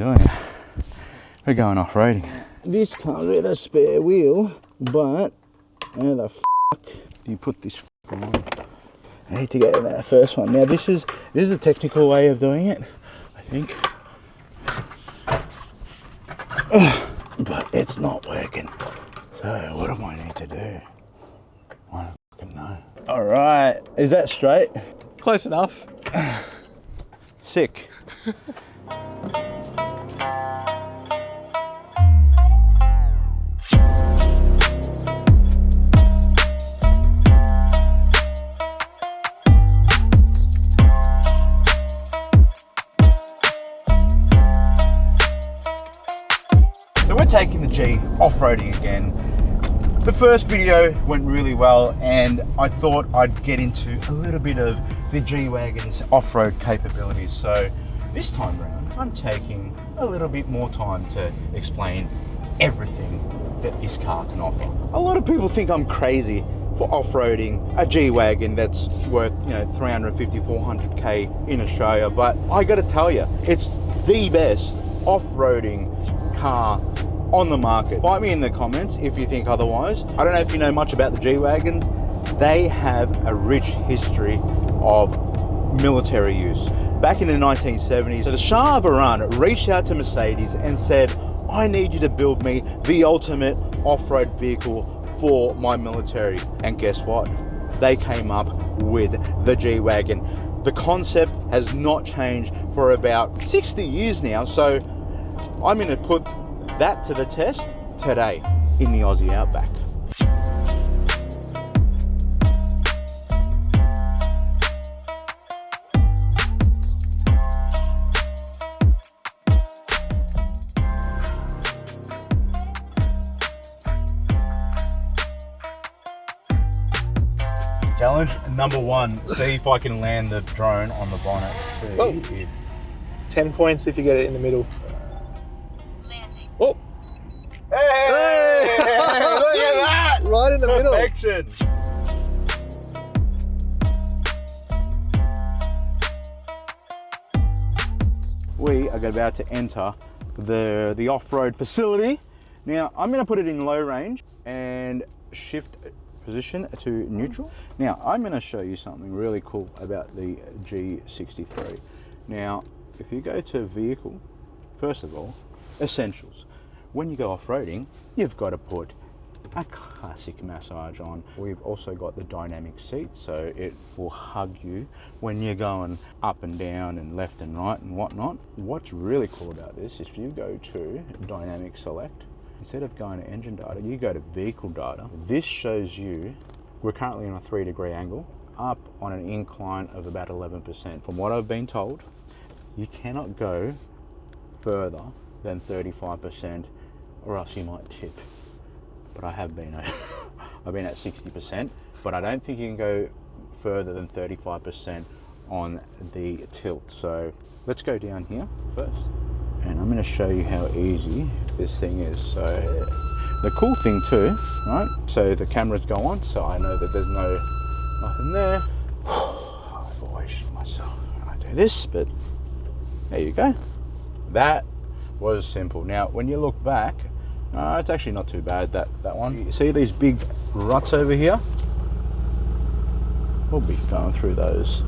doing it. We're going off-roading. This comes with a spare wheel, but how the f*** do you put this on? I need to get that first one. Now this is a technical way of doing it, I think. But it's not working. So what do I need to do? I don't fucking know. All right, is that straight? Close enough. Sick. So we're taking the G off-roading again. The first video went really well, and I thought I'd get into a little bit of the G-Wagon's off-road capabilities. So this time around, I'm taking a little bit more time to explain everything that this car can offer. A lot of people think I'm crazy for off-roading a G-Wagon that's worth, 350, 400K in Australia, but I gotta tell you, it's the best off-roading car on the market. Find me in the comments if you think otherwise. I don't know if you know much about the G-Wagons. They have a rich history of military use. Back in the 1970s, the Shah of Iran reached out to Mercedes and said, I need you to build me the ultimate off-road vehicle for my military. And guess what? They came up with the G-Wagon. The concept has not changed for about 60 years now, so I'm going to put that to the test today in the Aussie Outback. Challenge number one, see if I can land the drone on the bonnet. Oh. 10 points if you get it in the middle. Landing. Oh! Hey! Look at that! Right in the middle. Perfection. We are about to enter the off-road facility. Now, I'm going to put it in low range and shift position to neutral. Now, I'm going to show you something really cool about the G63. Now, if you go to vehicle, first of all, essentials. When you go off-roading, you've got to put a classic massage on. We've also got the dynamic seat, so it will hug you when you're going up and down and left and right and whatnot. What's really cool about this is if you go to dynamic select, instead of going to engine data, you go to vehicle data. This shows you, we're currently on a 3-degree angle, up on an incline of about 11%. From what I've been told, you cannot go further than 35% or else you might tip. But I have been, I've been at 60%, but I don't think you can go further than 35% on the tilt. So let's go down here first. And I'm going to show you how easy this thing is. So the cool thing too, right? So the cameras go on, so I know that there's nothing there. I've always shit myself when I do this, but there you go. That was simple. Now, when you look back, it's actually not too bad, that one. You see these big ruts over here? We'll be going through those.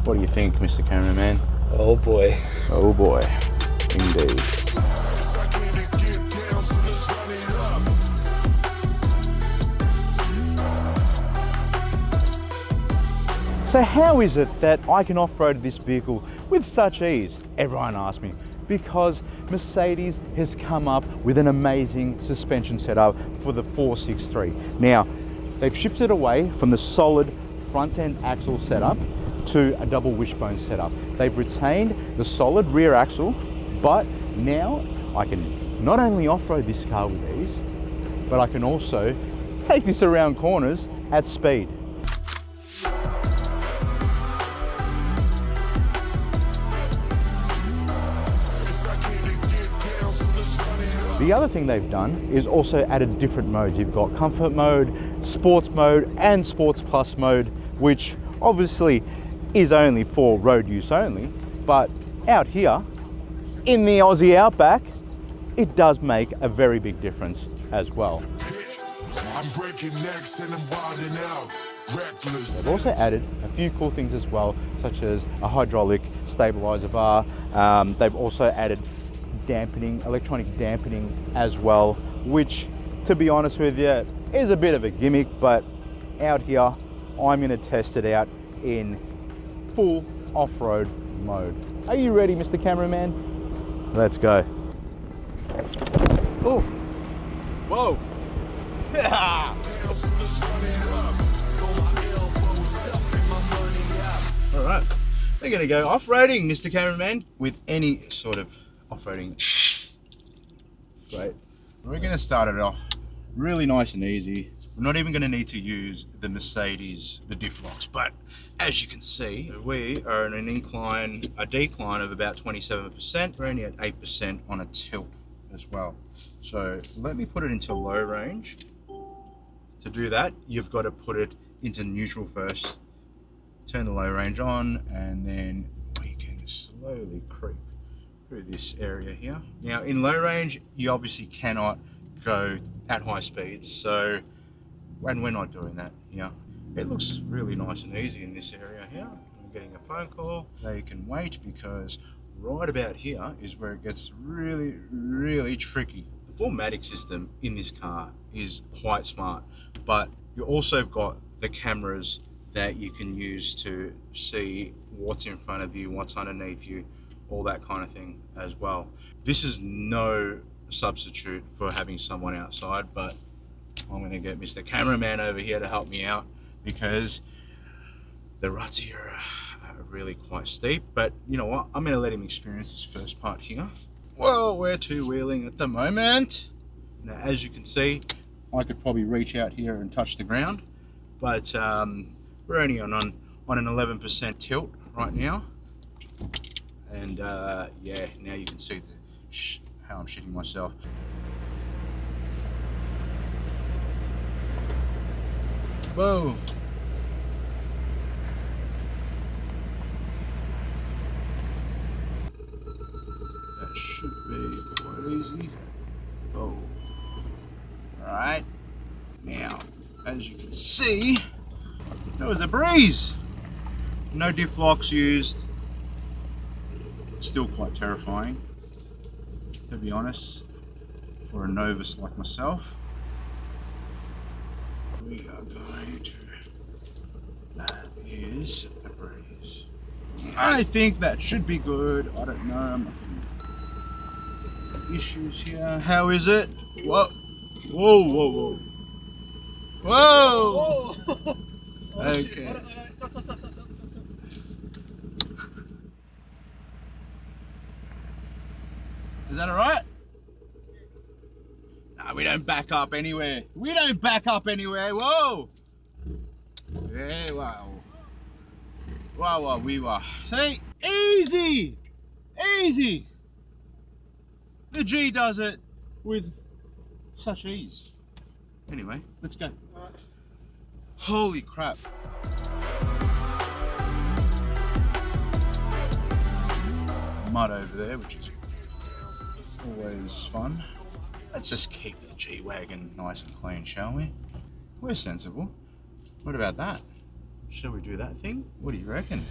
What do you think, Mr. Cameraman? Oh boy. Oh boy, indeed. So how is it that I can off-road this vehicle with such ease? Everyone asks me. Because Mercedes has come up with an amazing suspension setup for the 463. Now, they've shifted away from the solid front-end axle setup to a double wishbone setup. They've retained the solid rear axle, but now I can not only off-road this car with ease, but I can also take this around corners at speed. The other thing they've done is also added different modes. You've got comfort mode, sports mode, and sports plus mode, which obviously is only for road use only, but out here in the Aussie Outback, it does make a very big difference as well. I'm breaking necks and I'm wilding out. Reckless. They've also added a few cool things as well, such as a hydraulic stabilizer bar. They've also added dampening, electronic dampening as well, which, to be honest with you, is a bit of a gimmick, but out here, I'm gonna test it out in full off-road mode. Are you ready, Mr. Cameraman? Let's go. Oh, whoa. All right, we're gonna go off-roading, Mr. Cameraman, with any sort of off-roading. Great. We're gonna start it off really nice and easy. We're not even gonna need to use the Mercedes, the diff locks, but as you can see, we are in an incline, a decline of about 27%. We're only at 8% on a tilt as well. So let me put it into low range. To do that, you've got to put it into neutral first, turn the low range on, and then we can slowly creep through this area here. Now in low range, you obviously cannot go at high speeds, so when we're not doing that here, it looks really nice and easy in this area here. I'm getting a phone call. They can wait because right about here is where it gets really, really tricky. The 4MATIC system in this car is quite smart, but you also have got the cameras that you can use to see what's in front of you, what's underneath you, all that kind of thing as well. This is no substitute for having someone outside, but I'm going to get Mr. Cameraman over here to help me out because the ruts here are really quite steep. But you know what, I'm going to let him experience this first part here. Well, we're two-wheeling at the moment. Now, as you can see, I could probably reach out here and touch the ground, but we're only on an 11% tilt right now. And yeah, now you can see how I'm shitting myself. Whoa. That should be quite easy. Oh. Alright. Now, as you can see, there was a breeze. No diff locks used. Still quite terrifying, to be honest, for a novice like myself. We are going to, that is a breeze. I think that should be good. I don't know, I'm not getting issues here. How is it? Whoa, whoa, whoa, whoa. Whoa! Oh, Okay. shit. Stop. Is that alright? Nah, we don't back up anywhere. We don't back up anywhere. Whoa! Yeah, wow. Wow, we were. See? Easy! Easy! The G does it with such ease. Anyway, let's go. Holy crap. Mud over there, which is always fun. Let's just keep the G-Wagon nice and clean, shall we? We're sensible. What about that? Shall we do that thing? What do you reckon?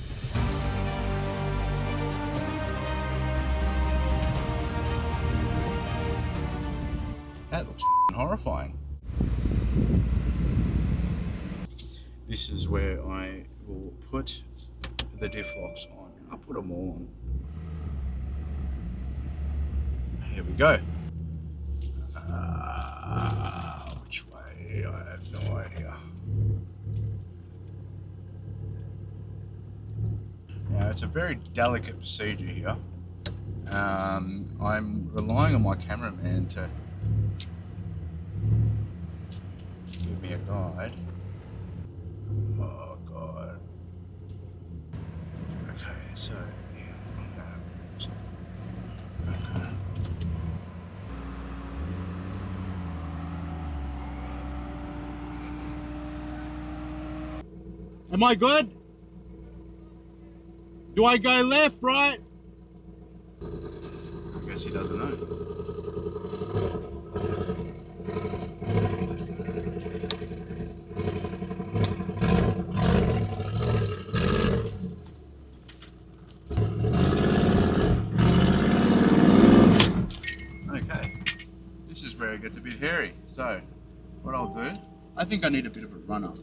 That looks horrifying. This is where I will put the diff locks on. I'll put them all on. Here we go. Which way? I have no idea. Now, it's a very delicate procedure here. I'm relying on my cameraman to give me a guide. Oh God. Okay, so yeah, okay. Am I good? Do I go left, right? guess he doesn't know. Okay, this is where it gets a bit hairy. So, what I'll do, I think I need a bit of a run up.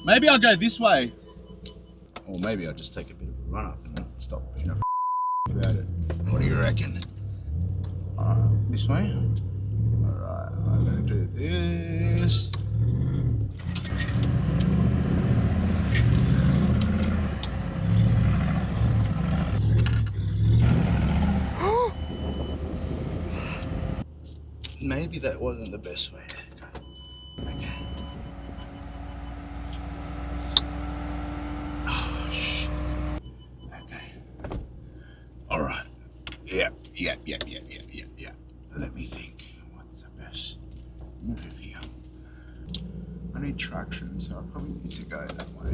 Maybe I'll go this way. Or maybe I'll just take a bit of a run up and stop being a about it. What do you reckon? This way? Alright, I'm gonna do this. Maybe that wasn't the best way to go. Okay. Oh, shit. Okay. Alright. Yeah. Let me think. What's the best move here? I need traction, so I probably need to go that way.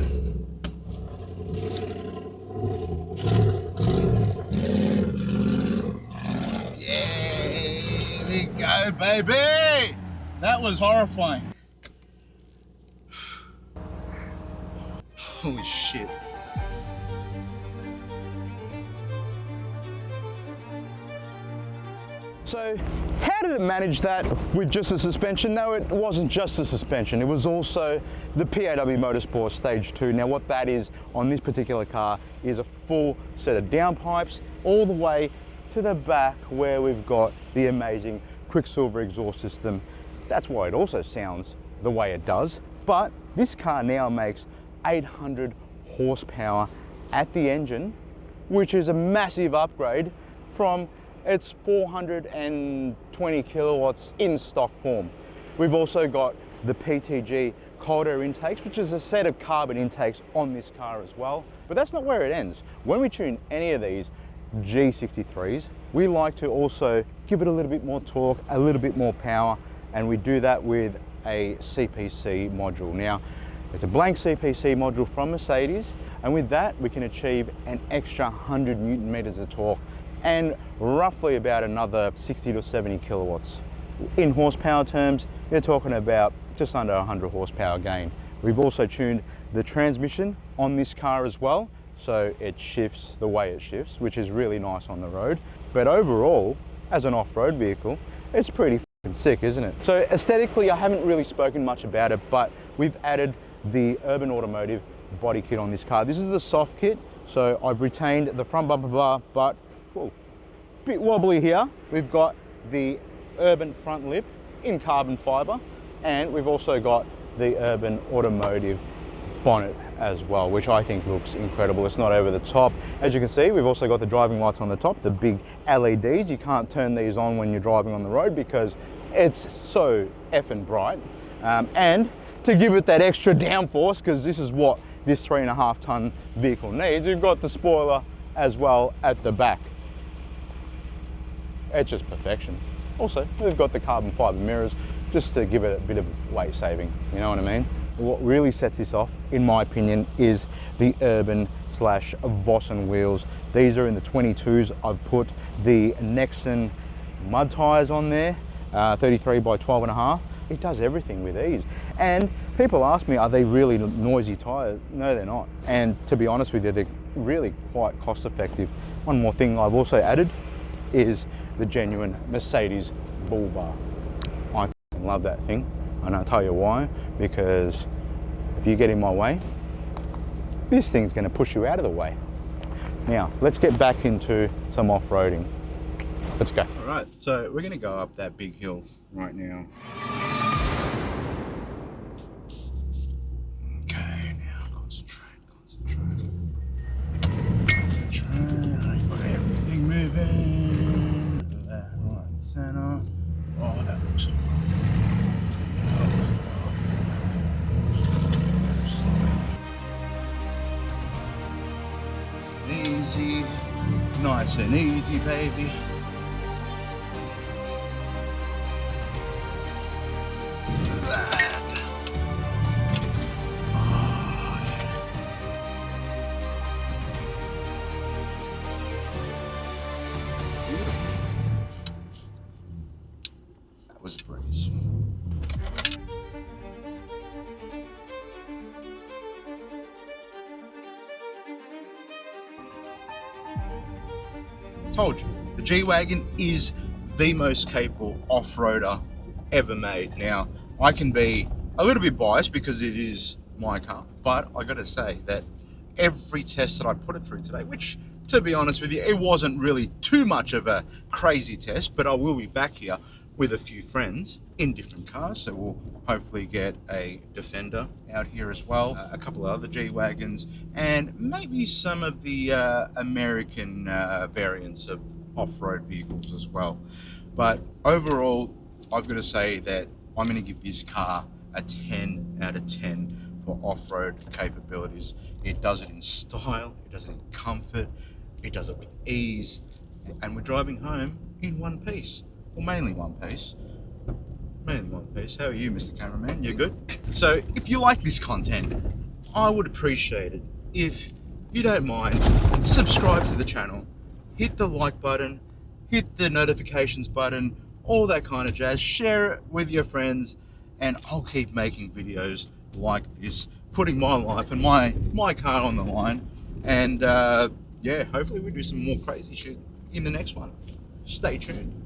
Yeah, here we go, baby! That was horrifying. Holy shit. So, how did it manage that with just a suspension? No, it wasn't just a suspension. It was also the PAW Motorsport Stage 2. Now, what that is on this particular car is a full set of downpipes all the way to the back where we've got the amazing Quicksilver exhaust system. That's why it also sounds the way it does. But this car now makes 800 horsepower at the engine, which is a massive upgrade from its 420 kilowatts in stock form. We've also got the PTG cold air intakes, which is a set of carbon intakes on this car as well. But that's not where it ends. When we tune any of these G63s, we like to also give it a little bit more torque, a little bit more power, and we do that with a CPC module. Now, it's a blank CPC module from Mercedes, and with that we can achieve an extra 100 Newton meters of torque and roughly about another 60 to 70 kilowatts. In horsepower terms, you're talking about just under 100 horsepower gain. We've also tuned the transmission on this car as well, so it shifts the way it shifts, which is really nice on the road. But overall, as an off-road vehicle, it's pretty fucking sick, isn't it? So aesthetically, I haven't really spoken much about it, but we've added the Urban Automotive body kit on this car. This is the soft kit, so I've retained the front bumper bar, but whoa, bit wobbly here. We've got the Urban front lip in carbon fiber, and we've also got the Urban Automotive bonnet as well, which I think looks incredible. It's not over the top. As you can see, we've also got the driving lights on the top, the big LEDs. You can't turn these on when you're driving on the road because it's so effing bright. And to give it that extra downforce, because this is what this 3.5 ton vehicle needs, we've got the spoiler as well at the back. It's just perfection. Also, we've got the carbon fiber mirrors just to give it a bit of weight saving, you know what I mean? What really sets this off, in my opinion, is the Urban / Vossen wheels. These are in the 22s. I've put the Nexon mud tyres on there, 33 by 12.5. It does everything with ease. And people ask me, are they really noisy tyres? No, they're not. And to be honest with you, they're really quite cost effective. One more thing I've also added is the genuine Mercedes bull bar. I love that thing, and I'll tell you why, because if you get in my way, this thing's going to push you out of the way. Now, let's get back into some off-roading. Let's go. All right, so we're going to go up that big hill right now. Okay, now concentrate. I've got everything moving. Left, right, center. Oh, that looks easy, nice and easy, baby. was a breeze. Told you, the G-Wagon is the most capable off-roader ever made. Now, I can be a little bit biased because it is my car, but I gotta say that every test that I put it through today, which, to be honest with you, it wasn't really too much of a crazy test, but I will be back here with a few friends in different cars, so we'll hopefully get a Defender out here as well, a couple of other G-Wagons, and maybe some of the American variants of off-road vehicles as well. But overall, I've got to say that I'm going to give this car a 10 out of 10 for off-road capabilities. It does it in style, it does it in comfort, it does it with ease, and we're driving home in one piece. Well, mainly one piece. Mainly one piece. How are you, Mr. Cameraman? You good? So, if you like this content, I would appreciate it if you don't mind, subscribe to the channel, hit the like button, hit the notifications button, all that kind of jazz. Share it with your friends, and I'll keep making videos like this, putting my life and my car on the line. And yeah, hopefully we do some more crazy shit in the next one. Stay tuned.